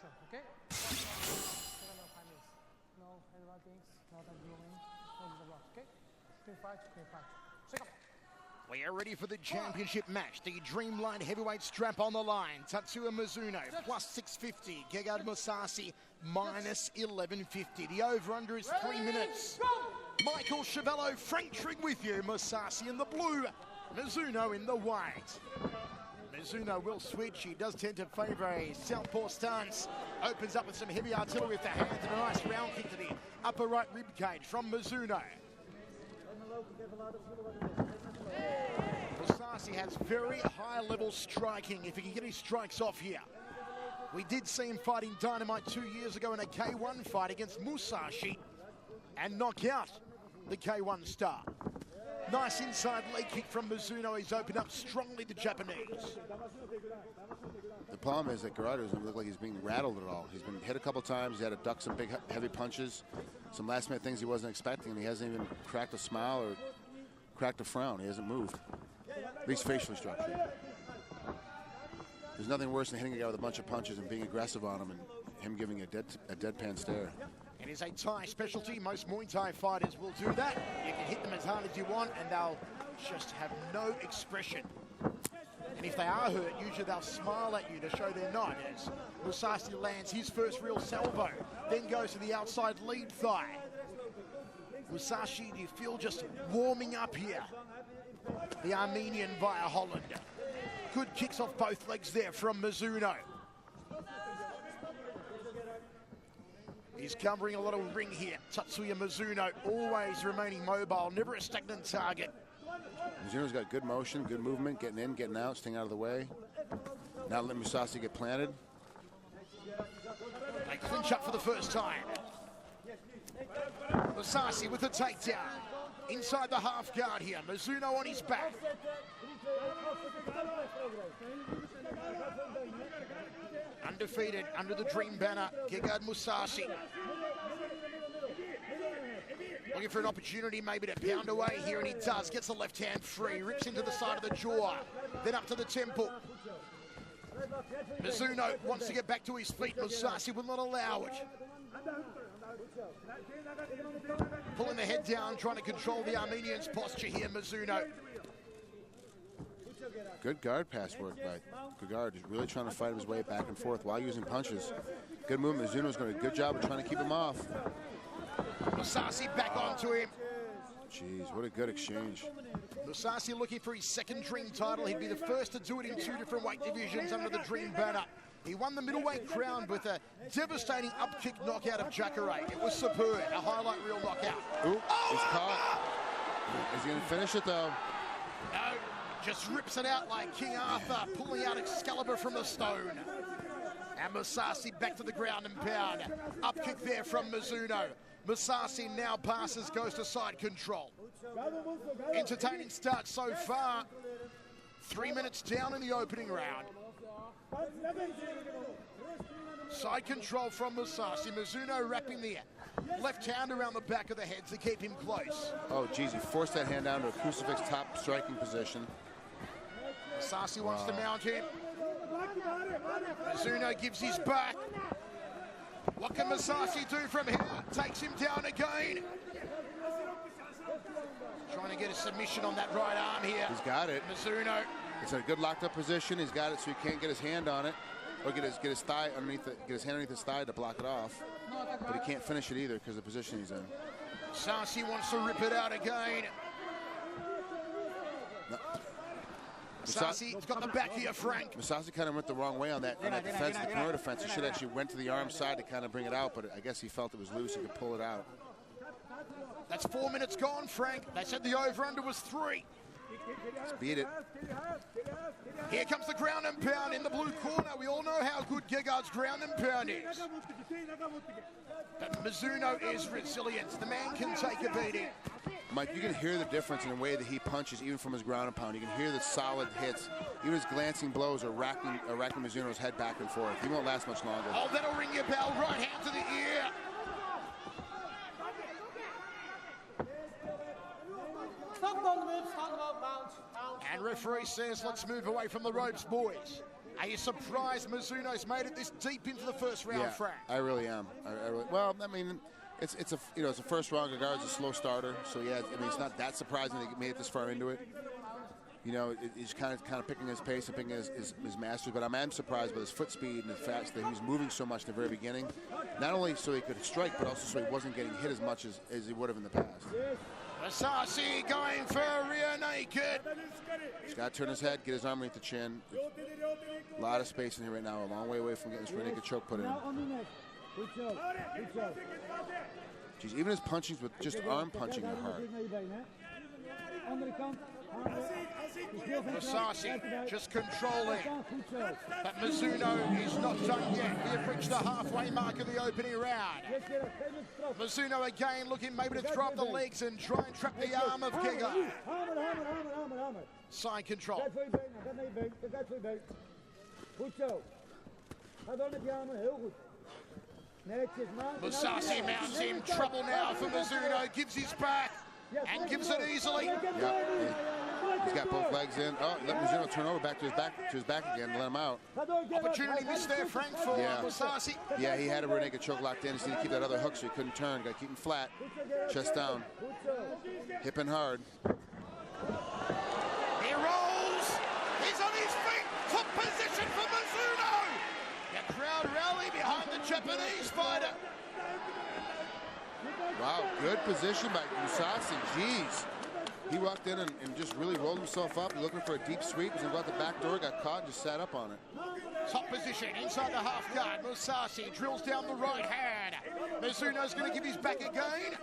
action, okay? No timings. No headbutt things, no time grooming, no the block, okay? Clean fight, clean fight. Second. We are ready for the championship match. The Dreamline heavyweight strap on the line. Tatsuya Mizuno plus 650. Gegard Mousasi minus 1150. The over-under is 3 minutes. Michael Chevello, Frank Trigg with you. Mousasi in the blue, Mizuno in the white. Mizuno will switch. He does tend to favour a southpaw stance. Opens up with some heavy artillery with the hands and a nice round kick to the upper right rib cage from Mizuno. Mousasi has very high-level striking if he can get his strikes off here. We did see him fighting Dynamite 2 years ago in a K1 fight against Musashi and knock out the K1 star. Nice inside leg kick from Mizuno. He's opened up strongly the Japanese. The problem is that Gerardo doesn't look like he's being rattled at all. He's been hit a couple times. He had to duck some big, heavy punches, some last-minute things he wasn't expecting, and he hasn't even cracked a smile or cracked a frown. He hasn't moved, at least facially structured. There's nothing worse than hitting a guy with a bunch of punches and being aggressive on him and him giving a deadpan stare. It is a Thai specialty. Most Muay Thai fighters will do that. You can hit them as hard as you want and they'll just have no expression. And if they are hurt, usually they'll smile at you to show they're not. As Mousasi lands his first real salvo, then goes to the outside lead thigh. Musashi, do you feel just warming up here? The Armenian via Holland. Good kicks off both legs there from Mizuno. He's covering a lot of ring here. Tatsuya Mizuno always remaining mobile, never a stagnant target. Mizuno's got good motion, good movement, getting in, getting out, staying out of the way. Now let Mousasi get planted. They clinch up for the first time. Mousasi with the takedown. Inside the half guard here. Mizuno on his back. Undefeated under the dream banner, Gegard Mousasi. Looking for an opportunity maybe to pound away here, and he does. Gets the left hand free, rips into the side of the jaw, then up to the temple. Mizuno wants to get back to his feet. Mousasi will not allow it. Pulling the head down, trying to control the Armenian's posture here, Mizuno. Good guard pass work by Gegard. He's really trying to fight his way back and forth while using punches. Good movement. Mizuno's doing a good job of trying to keep him off. Mousasi back onto him. Jeez, what a good exchange. Mousasi looking for his second dream title. He'd be the first to do it in 2 different weight divisions under the dream banner. He won the middleweight crown with a devastating up-kick knockout of Jacare. It was superb, a highlight reel knockout. Ooh, he's caught. Is he going to finish it, though? No, just rips it out like King Arthur, pulling out Excalibur from the stone. And Mousasi back to the ground and pound. Up-kick there from Mizuno. Mousasi now passes, goes to side control. Entertaining start so far. 3 minutes down in the opening round. Side control from Mousasi. Mizuno wrapping the left hand around the back of the head to keep him close. Oh, geez, he forced that hand down to a crucifix top striking position. Mousasi wants to mount him. Mizuno gives his back. What can Mousasi do from here? Takes him down again. Trying to get a submission on that right arm here. He's got it. Mizuno. It's a good locked up position. He's got it so he can't get his hand on it, or get his thigh underneath get his hand underneath his thigh to block it off. But he can't finish it either because of the position he's in. Mousasi wants to rip it out again. Mousasi's got the back here, Frank. Mousasi kind of went the wrong way on that defense, the corner defense. He should actually went to the arm side to kind of bring it out, but I guess he felt it was loose. He could pull it out. That's 4 minutes gone, Frank. They said the over-under was 3. Let's beat it. Here comes the ground and pound in the blue corner. We all know how good Gegard's ground and pound is. But Mizuno is resilient. The man can take a beating. Mike, you can hear the difference in the way that he punches, even from his ground and pound. You can hear the solid hits. Even his glancing blows are racking Mizuno's head back and forth. He won't last much longer. Oh, that'll ring your bell. Right hand to the ear. And referee says, let's move away from the ropes, boys. Are you surprised Mizuno's made it this deep into the first round, Frank? I really am. Well, I mean, it's a first round. Gegard's a slow starter, so yeah. I mean, it's not that surprising that he made it this far into it. You know, he's kind of picking his pace and picking his masters. But I'm surprised by his foot speed and the fact that he was moving so much in the very beginning. Not only so he could strike, but also so he wasn't getting hit as much as he would have in the past. Mousasi going for a rear naked. He's got to turn his head, get his arm underneath the chin. A lot of space in here right now. A long way away from getting this rear naked choke put in. Geez, even his punchings with just arm punching are hard. Mousasi just controlling. But Mizuno is not done yet. We have reached the halfway mark of the opening round. Mizuno again looking maybe to throw up the legs and try and trap the arm of Gegard. Side control. Mousasi mounts in trouble now for Mizuno. Gives his back and gives it easily. He's got both legs in. Oh, let Mizuno turn over back to his back again and let him out. Opportunity missed there, Frank, for Mousasi. Yeah, he had a rear naked choke locked in. He just needed to keep that other hook so he couldn't turn. Got to keep him flat. Chest down. Hipping hard. He rolls. He's on his feet. Top position for Mizuno. The crowd rally behind the Japanese fighter. Wow, good position by Mousasi. Jeez. He walked in and just really rolled himself up. He's looking for a deep sweep. He's about the back door, got caught, and just sat up on it. Top position inside the half guard. Mousasi drills down the right hand. Mizuno's going to give his back again.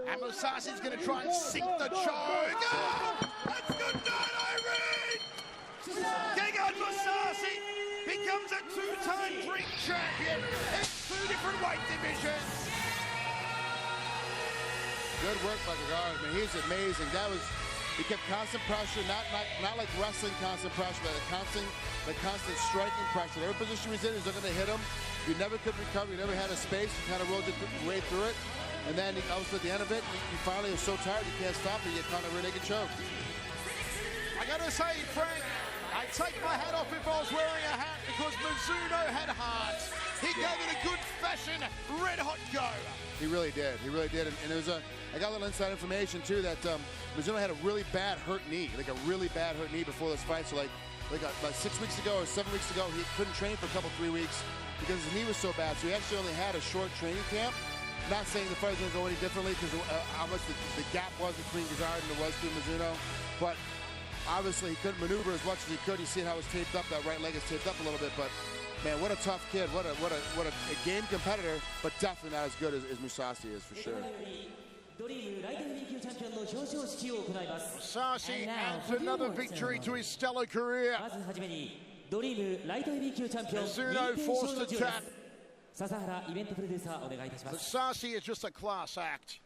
And Mousasi's going to try and sink the choke. Oh, that's good night, Irene! Gegard Mousasi becomes a two-time Dream champion in two different weight divisions. Good work by Gegard. I mean, he's amazing. He kept constant pressure, not like wrestling constant pressure, but the constant striking pressure. Every position he's in, he's looking to hit him. You never could recover. You never had a space. You kind of rolled your way through it. And then also at the end of it, you finally are so tired you can't stop it. You get caught in a rear naked choke. I got to say, Frank, I'd take my hat off if I was wearing a hat because Mizuno had heart. He gave it a good fashion, red hot go. He really did. He really did. And there was I got a little inside information too that Mizuno had a really bad hurt knee, like a really bad hurt knee before this fight. So like about 6 weeks ago or 7 weeks ago, he couldn't train for a couple, 3 weeks because his knee was so bad. So he actually only had a short training camp. Not saying the fight was going to go any differently because how much the gap was between Gegard and it was through Mizuno. But obviously he couldn't maneuver as much as he could. You see how it's taped up. That right leg is taped up a little bit, but. Man, what a tough kid! What a game competitor, but definitely not as good as Mousasi is for sure. Mousasi adds another victory to his stellar career. Mizuno forced to tap. Mousasi is just a class act.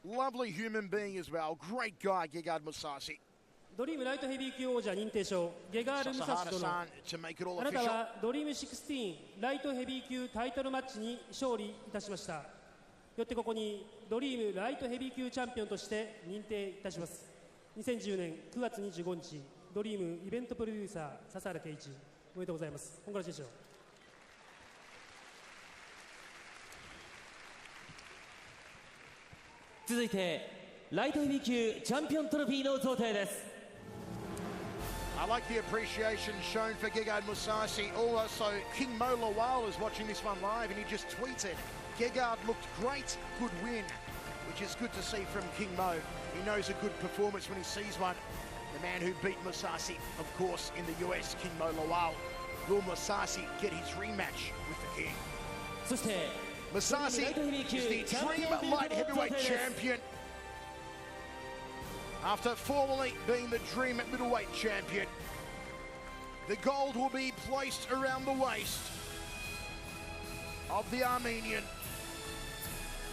Lovely human being as well. Great guy, Gegard Mousasi. ドリームライトヘビー級王者認定証ゲガール・ムサシ殿、あなたはドリーム16ライトヘビー級タイトルマッチに勝利いたしました。よってここにドリームライトヘビー級チャンピオンとして認定いたします。2010年9月25日ドリームイベントプロデューサー笹原圭一、おめでとうございます。コングラチュレーション。続いてライトヘビー級チャンピオントロフィーの贈呈です。I like the appreciation shown for Gegard Mousasi. Also, King Mo Lawal is watching this one live and he just tweeted, Gegard looked great, good win, which is good to see from King Mo. He knows a good performance when he sees one. The man who beat Mousasi, of course, in the US, King Mo Lawal. Will Mousasi get his rematch with the King? Mousasi is the Dream Light Heavyweight Champion. After formerly being the Dream Middleweight Champion, the gold will be placed around the waist of the Armenian,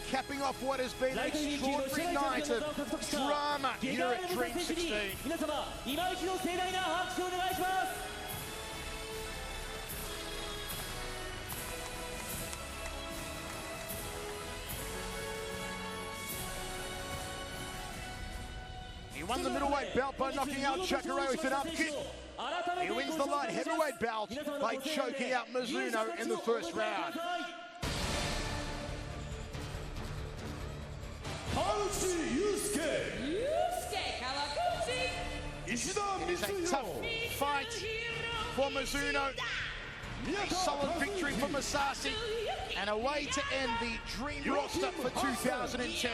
capping off what has been an extraordinary night of drama here at Dream 16. He He won the middleweight belt by knocking out Chakara with an up kick. He wins the light heavyweight belt by choking out Mizuno in the first round. It is a tough fight for Mizuno. A solid victory for Mousasi, and a way to end the dream roster for 2010.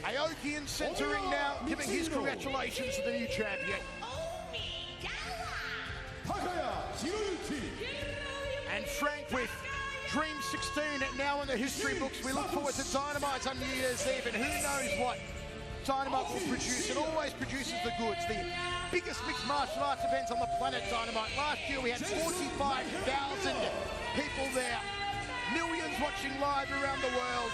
Aoki in centering now, giving his congratulations to the new champion. And Frank with Dream 16 now in the history books. We look forward to Dynamite on New Year's Eve, and who knows what Dynamite will produce. It always produces the goods. The biggest mixed martial arts event on the planet, Dynamite. Last year we had 45,000 people there. Millions watching live around the world.